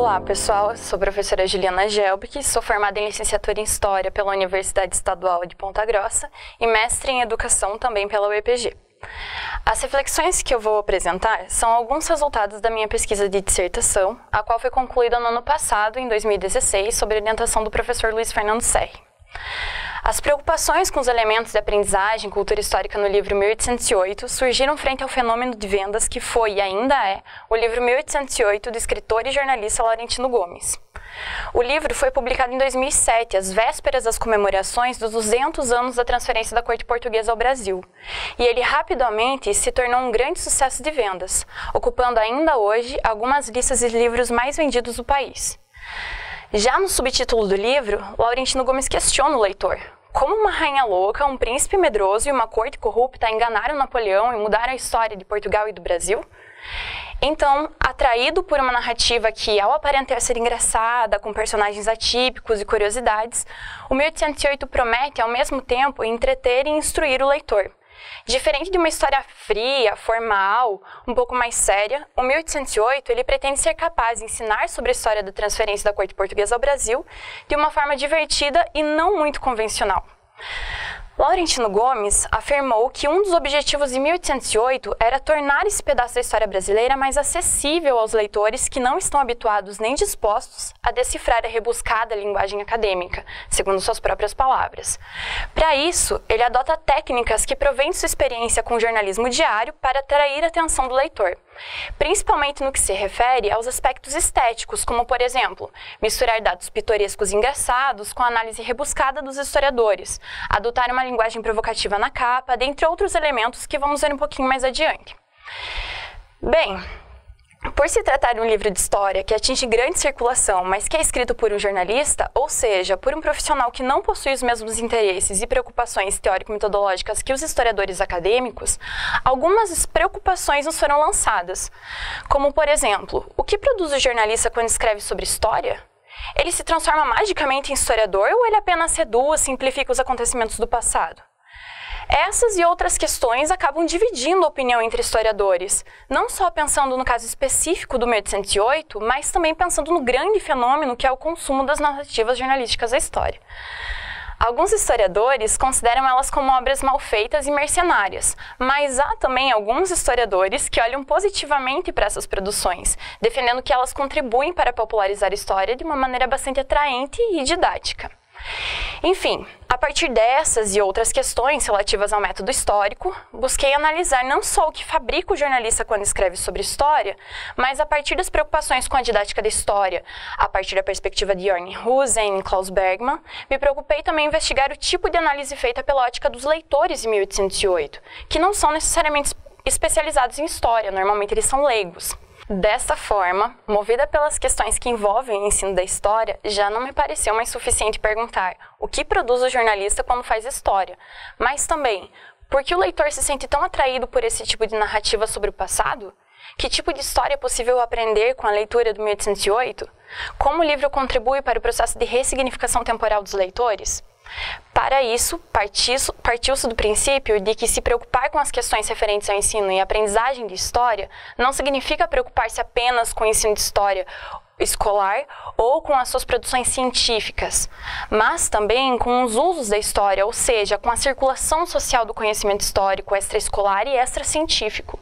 Olá pessoal, sou a professora Juliana Gelbic, sou formada em licenciatura em História pela Universidade Estadual de Ponta Grossa e mestre em Educação também pela UEPG. As reflexões que eu vou apresentar são alguns resultados da minha pesquisa de dissertação, a qual foi concluída no ano passado, em 2016, sob orientação do professor Luiz Fernando Serri. As preocupações com os elementos de aprendizagem e cultura histórica no livro 1808 surgiram frente ao fenômeno de vendas que foi e ainda é o livro 1808 do escritor e jornalista Laurentino Gomes. O livro foi publicado em 2007, às vésperas das comemorações dos 200 anos da transferência da corte portuguesa ao Brasil, e ele rapidamente se tornou um grande sucesso de vendas, ocupando ainda hoje algumas listas de livros mais vendidos do país. Já no subtítulo do livro, Laurentino Gomes questiona o leitor. Como uma rainha louca, um príncipe medroso e uma corte corrupta enganaram Napoleão e mudaram a história de Portugal e do Brasil? Então, atraído por uma narrativa que, ao aparentar ser engraçada, com personagens atípicos e curiosidades, o 1808 promete, ao mesmo tempo, entreter e instruir o leitor. Diferente de uma história fria, formal, um pouco mais séria, o 1808 ele pretende ser capaz de ensinar sobre a história da transferência da corte portuguesa ao Brasil de uma forma divertida e não muito convencional. Laurentino Gomes afirmou que um dos objetivos de 1808 era tornar esse pedaço da história brasileira mais acessível aos leitores que não estão habituados nem dispostos a decifrar a rebuscada linguagem acadêmica, segundo suas próprias palavras. Para isso, ele adota técnicas que provêm de sua experiência com o jornalismo diário para atrair a atenção do leitor, principalmente no que se refere aos aspectos estéticos, como, por exemplo, misturar dados pitorescos e engraçados com a análise rebuscada dos historiadores, adotar uma linguagem provocativa na capa, dentre outros elementos que vamos ver um pouquinho mais adiante. Bem, por se tratar de um livro de história que atinge grande circulação, mas que é escrito por um jornalista, ou seja, por um profissional que não possui os mesmos interesses e preocupações teórico-metodológicas que os historiadores acadêmicos, algumas preocupações nos foram lançadas, como, por exemplo, o que produz o jornalista quando escreve sobre história? Ele se transforma magicamente em historiador ou ele apenas reduz, simplifica os acontecimentos do passado? Essas e outras questões acabam dividindo a opinião entre historiadores, não só pensando no caso específico do 1808, mas também pensando no grande fenômeno que é o consumo das narrativas jornalísticas da história. Alguns historiadores consideram elas como obras mal feitas e mercenárias, mas há também alguns historiadores que olham positivamente para essas produções, defendendo que elas contribuem para popularizar a história de uma maneira bastante atraente e didática. Enfim, a partir dessas e outras questões relativas ao método histórico, busquei analisar não só o que fabrica o jornalista quando escreve sobre história, mas a partir das preocupações com a didática da história, a partir da perspectiva de Jörn Husen e Klaus Bergmann, me preocupei também em investigar o tipo de análise feita pela ótica dos leitores de 1808, que não são necessariamente especializados em história, normalmente eles são leigos. Desta forma, movida pelas questões que envolvem o ensino da história, já não me pareceu mais suficiente perguntar o que produz o jornalista quando faz história, mas também, por que o leitor se sente tão atraído por esse tipo de narrativa sobre o passado? Que tipo de história é possível aprender com a leitura do 1808? Como o livro contribui para o processo de ressignificação temporal dos leitores? Para isso, partiu-se do princípio de que se preocupar com as questões referentes ao ensino e aprendizagem de história não significa preocupar-se apenas com o ensino de história escolar ou com as suas produções científicas, mas também com os usos da história, ou seja, com a circulação social do conhecimento histórico extraescolar e extracientífico.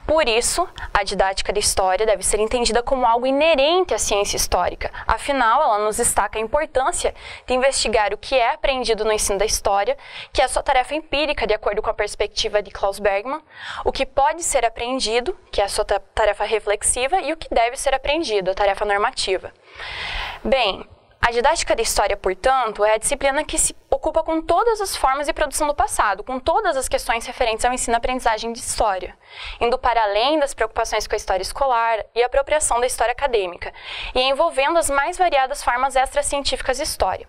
Por isso, a didática da história deve ser entendida como algo inerente à ciência histórica. Afinal, ela nos destaca a importância de investigar o que é aprendido no ensino da história, que é a sua tarefa empírica, de acordo com a perspectiva de Klaus Bergmann, o que pode ser aprendido, que é a sua tarefa reflexiva, e o que deve ser aprendido, a tarefa normativa. Bem, a didática da história, portanto, é a disciplina que se ocupa com todas as formas de produção do passado, com todas as questões referentes ao ensino-aprendizagem de história, indo para além das preocupações com a história escolar e a apropriação da história acadêmica, e envolvendo as mais variadas formas extracientíficas de história.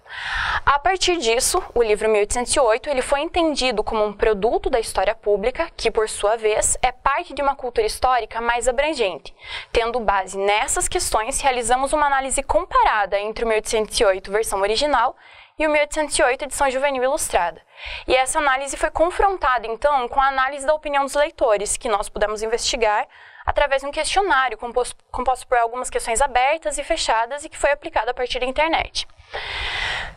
A partir disso, o livro 1808 ele foi entendido como um produto da história pública, que, por sua vez, é parte de uma cultura histórica mais abrangente. Tendo base nessas questões, realizamos uma análise comparada entre o 1808, versão original, e o 1808, edição juvenil ilustrada. E essa análise foi confrontada, então, com a análise da opinião dos leitores, que nós pudemos investigar através de um questionário composto por algumas questões abertas e fechadas e que foi aplicado a partir da internet.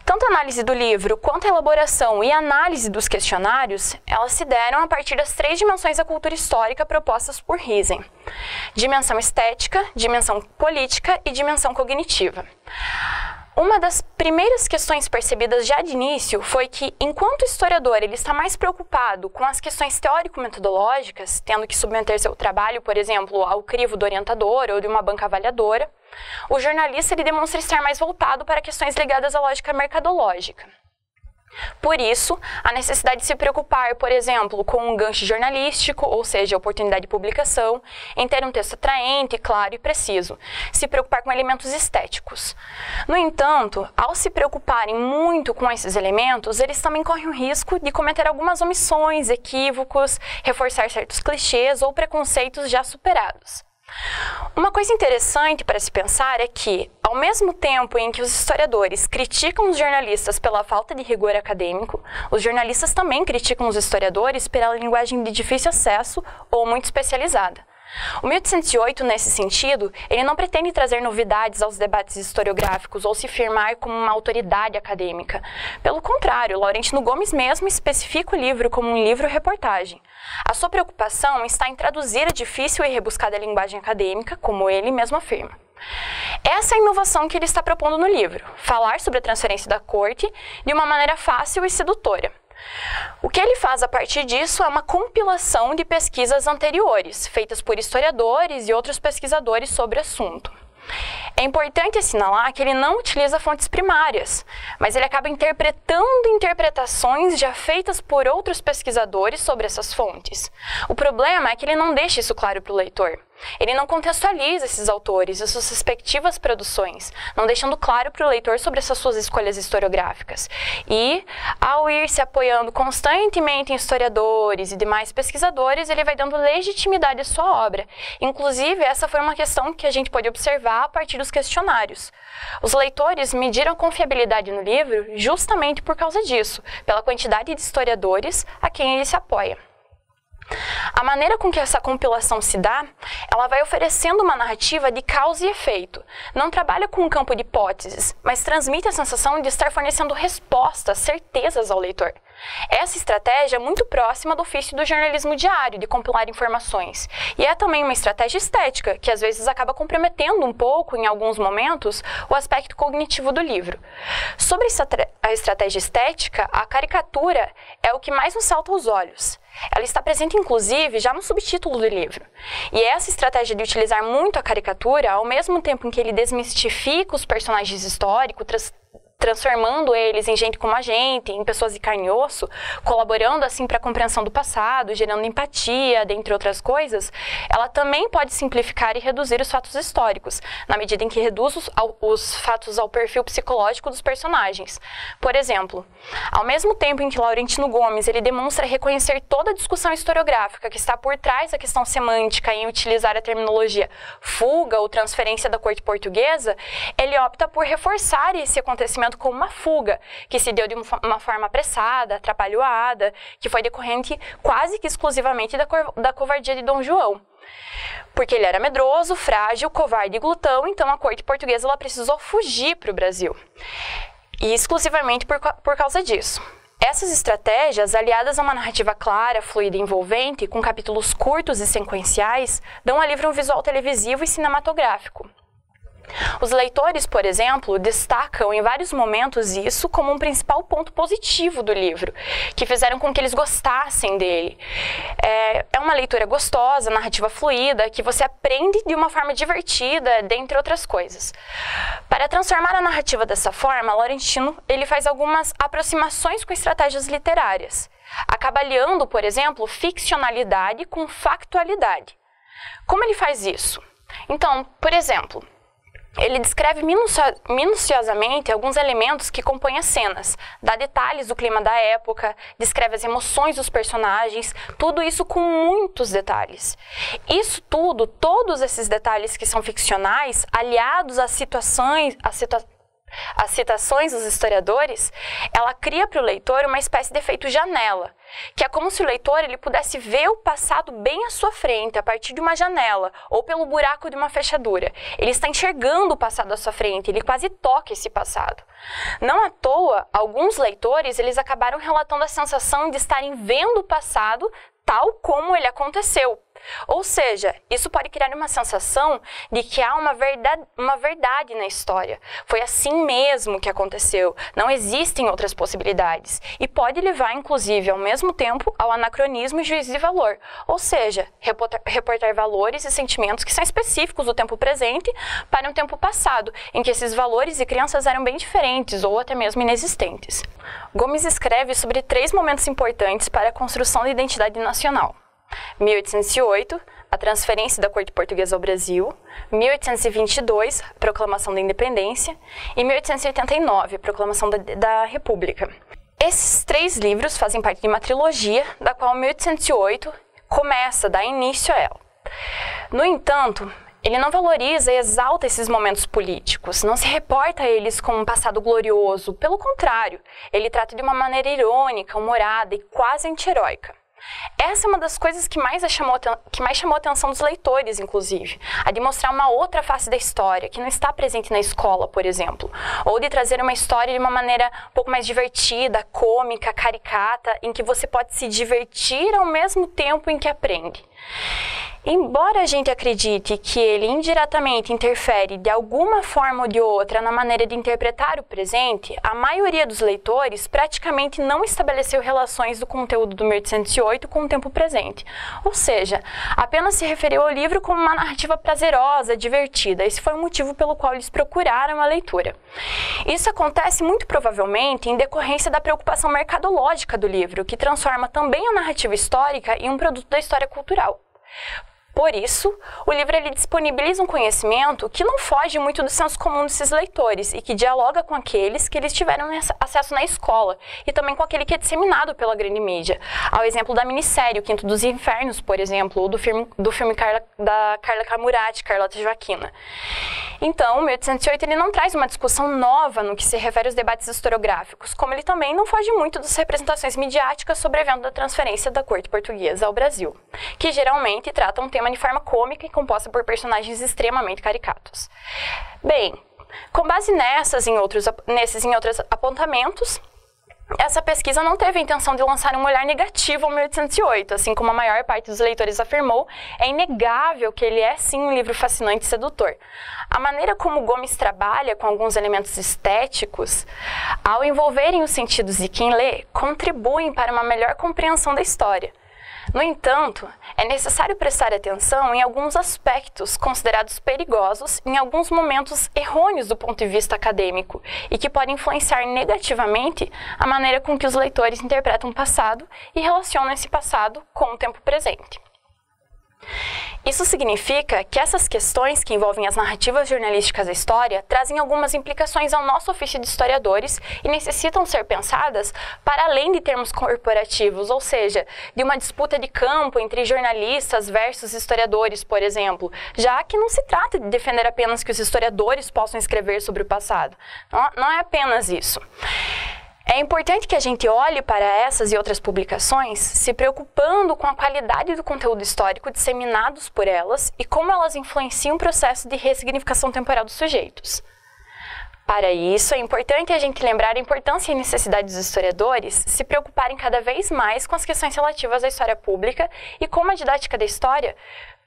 Tanto a análise do livro quanto a elaboração e a análise dos questionários, elas se deram a partir das 3 dimensões da cultura histórica propostas por Riesen: dimensão estética, dimensão política e dimensão cognitiva. Uma das primeiras questões percebidas já de início foi que, enquanto o historiador ele está mais preocupado com as questões teórico-metodológicas, tendo que submeter seu trabalho, por exemplo, ao crivo do orientador ou de uma banca avaliadora, o jornalista ele demonstra estar mais voltado para questões ligadas à lógica mercadológica. Por isso, a necessidade de se preocupar, por exemplo, com um gancho jornalístico, ou seja, a oportunidade de publicação, em ter um texto atraente, claro e preciso, se preocupar com elementos estéticos. No entanto, ao se preocuparem muito com esses elementos, eles também correm o risco de cometer algumas omissões, equívocos, reforçar certos clichês ou preconceitos já superados. Uma coisa interessante para se pensar é que, ao mesmo tempo em que os historiadores criticam os jornalistas pela falta de rigor acadêmico, os jornalistas também criticam os historiadores pela linguagem de difícil acesso ou muito especializada. O 1808, nesse sentido, ele não pretende trazer novidades aos debates historiográficos ou se firmar como uma autoridade acadêmica. Pelo contrário, Laurentino Gomes mesmo especifica o livro como um livro-reportagem. A sua preocupação está em traduzir a difícil e rebuscada linguagem acadêmica, como ele mesmo afirma. Essa é a inovação que ele está propondo no livro: falar sobre a transferência da corte de uma maneira fácil e sedutora. O que ele faz a partir disso é uma compilação de pesquisas anteriores, feitas por historiadores e outros pesquisadores sobre o assunto. É importante assinalar que ele não utiliza fontes primárias, mas ele acaba interpretando interpretações já feitas por outros pesquisadores sobre essas fontes. O problema é que ele não deixa isso claro para o leitor. Ele não contextualiza esses autores e suas respectivas produções, não deixando claro para o leitor sobre essas suas escolhas historiográficas. E, ao ir se apoiando constantemente em historiadores e demais pesquisadores, ele vai dando legitimidade à sua obra. Inclusive, essa foi uma questão que a gente pode observar a partir dos questionários. Os leitores mediram a confiabilidade no livro justamente por causa disso, pela quantidade de historiadores a quem ele se apoia. A maneira com que essa compilação se dá, ela vai oferecendo uma narrativa de causa e efeito. Não trabalha com um campo de hipóteses, mas transmite a sensação de estar fornecendo respostas, certezas ao leitor. Essa estratégia é muito próxima do ofício do jornalismo diário, de compilar informações. E é também uma estratégia estética, que às vezes acaba comprometendo um pouco, em alguns momentos, o aspecto cognitivo do livro. Sobre a estratégia estética, a caricatura é o que mais nos salta aos olhos. Ela está presente, inclusive, já no subtítulo do livro. E essa estratégia de utilizar muito a caricatura, ao mesmo tempo em que ele desmistifica os personagens históricos, transformando eles em gente como a gente, em pessoas de carne e osso, colaborando assim para a compreensão do passado, gerando empatia, dentre outras coisas, ela também pode simplificar e reduzir os fatos históricos, na medida em que reduz os fatos ao perfil psicológico dos personagens. Por exemplo, ao mesmo tempo em que Laurentino Gomes ele demonstra reconhecer toda a discussão historiográfica que está por trás da questão semântica em utilizar a terminologia fuga ou transferência da corte portuguesa, ele opta por reforçar esse acontecimento como uma fuga, que se deu de uma forma apressada, atrapalhoada, que foi decorrente quase que exclusivamente da covardia de Dom João. Porque ele era medroso, frágil, covarde e glutão, então a corte portuguesa ela precisou fugir para o Brasil. E exclusivamente por causa disso. Essas estratégias, aliadas a uma narrativa clara, fluida e envolvente, com capítulos curtos e sequenciais, dão ao livro um visual televisivo e cinematográfico. Os leitores, por exemplo, destacam em vários momentos isso como um principal ponto positivo do livro, que fizeram com que eles gostassem dele. É uma leitura gostosa, narrativa fluida, que você aprende de uma forma divertida, dentre outras coisas. Para transformar a narrativa dessa forma, Laurentino ele faz algumas aproximações com estratégias literárias. Acaba aliando, por exemplo, ficcionalidade com factualidade. Como ele faz isso? Então, por exemplo, ele descreve minuciosamente alguns elementos que compõem as cenas, dá detalhes do clima da época, descreve as emoções dos personagens, tudo isso com muitos detalhes. Isso tudo, todos esses detalhes que são ficcionais, aliados às situações, As citações dos historiadores, ela cria para o leitor uma espécie de efeito janela, que é como se o leitor ele pudesse ver o passado bem à sua frente, a partir de uma janela, ou pelo buraco de uma fechadura. Ele está enxergando o passado à sua frente, ele quase toca esse passado. Não à toa, alguns leitores eles acabaram relatando a sensação de estarem vendo o passado tal como ele aconteceu. Ou seja, isso pode criar uma sensação de que há uma verdade na história. Foi assim mesmo que aconteceu, não existem outras possibilidades. E pode levar, inclusive, ao mesmo tempo, ao anacronismo e juízo de valor. Ou seja, reportar valores e sentimentos que são específicos do tempo presente para um tempo passado, em que esses valores e crenças eram bem diferentes ou até mesmo inexistentes. Gomes escreve sobre 3 momentos importantes para a construção da identidade nacional. 1808, a transferência da corte portuguesa ao Brasil, 1822, a proclamação da independência, e 1889, a proclamação da República. Esses 3 livros fazem parte de uma trilogia, da qual 1808 dá início a ela. No entanto, ele não valoriza e exalta esses momentos políticos, não se reporta a eles como um passado glorioso, pelo contrário, ele trata de uma maneira irônica, humorada e quase anti-heróica. Essa é uma das coisas que mais chamou a atenção dos leitores, inclusive, a de mostrar uma outra face da história, que não está presente na escola, por exemplo, ou de trazer uma história de uma maneira um pouco mais divertida, cômica, caricata, em que você pode se divertir ao mesmo tempo em que aprende. Embora a gente acredite que ele indiretamente interfere de alguma forma ou de outra na maneira de interpretar o presente, a maioria dos leitores praticamente não estabeleceu relações do conteúdo do 1808 com o tempo presente. Ou seja, apenas se referiu ao livro como uma narrativa prazerosa, divertida. Esse foi o motivo pelo qual eles procuraram a leitura. Isso acontece muito provavelmente em decorrência da preocupação mercadológica do livro, que transforma também a narrativa histórica em um produto da história cultural. Por isso, o livro ele disponibiliza um conhecimento que não foge muito do senso comum desses leitores e que dialoga com aqueles que eles tiveram acesso na escola e também com aquele que é disseminado pela grande mídia. Ao exemplo da minissérie O Quinto dos Infernos, por exemplo, ou do filme da Carla Camurati, Carlota Joaquina. Então, o 1808 ele não traz uma discussão nova no que se refere aos debates historiográficos, como ele também não foge muito das representações midiáticas sobre o evento da transferência da corte portuguesa ao Brasil, que geralmente tratam um tema de forma cômica e composta por personagens extremamente caricatos. Bem, com base nesses e em outros apontamentos, essa pesquisa não teve a intenção de lançar um olhar negativo ao 1808, assim como a maior parte dos leitores afirmou, é inegável que ele é sim um livro fascinante e sedutor. A maneira como Gomes trabalha com alguns elementos estéticos, ao envolverem os sentidos de quem lê, contribuem para uma melhor compreensão da história. No entanto, é necessário prestar atenção em alguns aspectos considerados perigosos em alguns momentos errôneos do ponto de vista acadêmico e que podem influenciar negativamente a maneira com que os leitores interpretam o passado e relacionam esse passado com o tempo presente. Isso significa que essas questões que envolvem as narrativas jornalísticas da história trazem algumas implicações ao nosso ofício de historiadores e necessitam ser pensadas para além de termos corporativos, ou seja, de uma disputa de campo entre jornalistas versus historiadores, por exemplo, já que não se trata de defender apenas que os historiadores possam escrever sobre o passado. Não é apenas isso. É importante que a gente olhe para essas e outras publicações se preocupando com a qualidade do conteúdo histórico disseminados por elas e como elas influenciam o processo de ressignificação temporal dos sujeitos. Para isso, é importante a gente lembrar a importância e necessidade dos historiadores se preocuparem cada vez mais com as questões relativas à história pública e com a didática da história,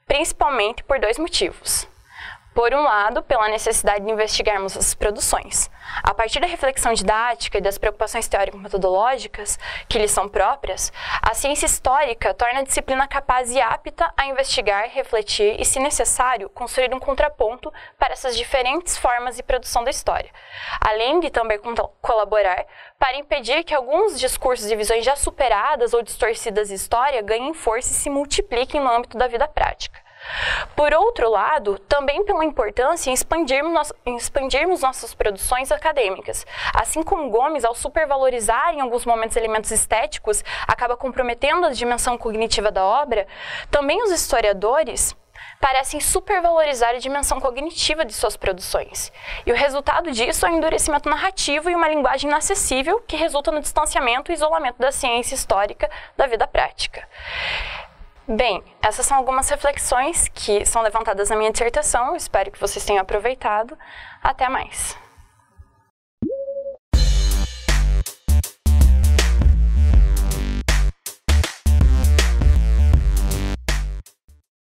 principalmente por 2 motivos. Por um lado, pela necessidade de investigarmos as produções. A partir da reflexão didática e das preocupações teórico-metodológicas que lhes são próprias, a ciência histórica torna a disciplina capaz e apta a investigar, refletir e, se necessário, construir um contraponto para essas diferentes formas de produção da história, além de também colaborar para impedir que alguns discursos e visões já superadas ou distorcidas de história ganhem força e se multipliquem no âmbito da vida prática. Por outro lado, também pela importância em expandirmos nossas produções acadêmicas. Assim como Gomes, ao supervalorizar em alguns momentos elementos estéticos, acaba comprometendo a dimensão cognitiva da obra, também os historiadores parecem supervalorizar a dimensão cognitiva de suas produções. E o resultado disso é um endurecimento narrativo e uma linguagem inacessível que resulta no distanciamento e isolamento da ciência histórica da vida prática. Bem, essas são algumas reflexões que são levantadas na minha dissertação. Eu espero que vocês tenham aproveitado. Até mais!